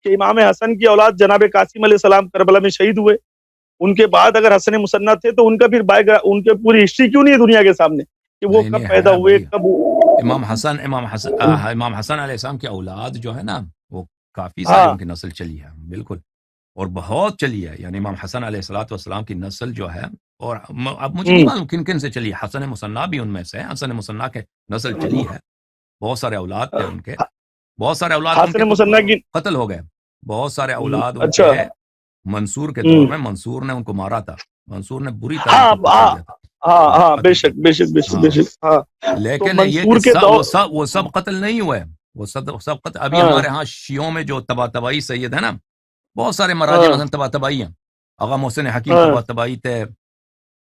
کہ امام حسن کی اولاد جناب قاسم علیہ السلام کربلا میں شہید ہوئے، ان کے بعد اگر حسن مثنیٰ تھے تو ان کا پھر ان کے پوری ہسٹری کیوں نہیں ہے دنیا کے سامنے کہ وہ نہیں کب نہیں پیدا ہے ہوئے، بھائی، کب امام حسن علیہ السلام کی اولاد جو ہے نا وہ کافی ساری ہاں ان کی نسل چلی ہے، بالکل، اور بہت چلی ہے، یعنی امام حسن علیہ الصلوۃ والسلام کی نسل جو ہے، اور اب مجھے نہیں معلوم کن کن سے چلی ہے، حسن مثنیٰ بھی ان میں سے ہے، حسن مثنیٰ کے نسل چلی ہے، بہت سارے اولاد تھے ان کے، بہت سارے اولاد ان کے حسن تو مثنیٰ کی قتل ہو گئے، بہت سارے اولاد ان اچھا کے منصور کے دور میں، منصور نے ان کو مارا تھا، منصور نے بری طرح ان ہاں کو قتل ہاں کیا تھا، ہاں ہاں ہاں بے قتل کیا، شک بے شک بے شک بے ہاں، شک ہاں تو لیکن یہ کہ منصور کے دور وہ سب قتل نہیں ہوئے، وہ سب قتل، ابھی ہاں ہمارے ہاں شیعوں میں جو طباطبائی سید ہے نا، بہت سارے مراجع ہاں مثلا طباطبائی ہیں، آغا محسن حکیم ہاں طباطبائی تھے،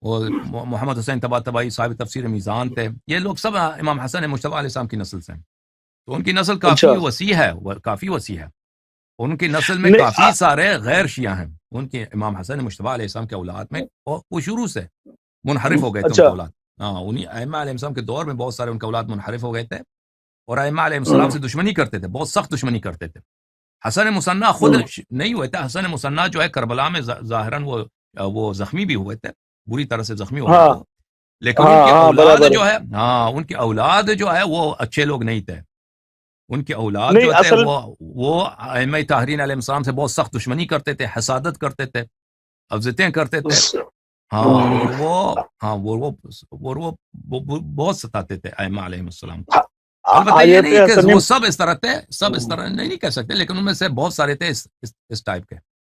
اور محمد حسین طباطبائی صاحب تفسیر میزان تھے، یہ لوگ سب امام حسن مجتبیٰ علیہ السلام کی نسل سے ہیں، تو ان کی نسل اچھا کافی وسیع ہے، کافی وسیع ہے، ان کی نسل میں نہیں کافی سارے غیر شیعہ ہیں، ان کے امام حسن مجتبیٰ علیہ السلام کے اولاد میں وہ شروع سے منحرف ہو گئے تھے، ان اچھا کے اولاد، ہاں، انہیں ائمہ علیہ السلام کے دور میں بہت سارے ان کے اولاد منحرف ہو گئے تھے، اور ائمہ علیہ السلام سے دشمنی کرتے تھے، بہت سخت دشمنی کرتے تھے، حسن مثنیٰ خود نہیں ہوئے تھے، حسن مثنیٰ جو ہے کربلا میں ظاہراً وہ زخمی بھی ہوئے تھے، بری طرح سے زخمی ہو گئے ہاں تھے، لیکن ان ہاں کی ہاں اولاد برابر جو ہے، ہاں، ان کی اولاد جو ہے وہ اچھے لوگ نہیں تھے، ان کے اولاد نہیں جو تھے اصل وہ ائمہ طاہرین علیہ السلام سے بہت سخت دشمنی کرتے تھے، حسادت کرتے تھے، اذیتیں کرتے تھے، ہاں، اور وہ بہت ستاتے تھے ائمہ علیہ السلام کو، البتہ یہ آیت نہیں کہ حسن وہ سب اس طرح تھے، سب اس طرح نہیں کہہ سکتے، لیکن ان میں سے بہت سارے تھے اس ٹائپ کے،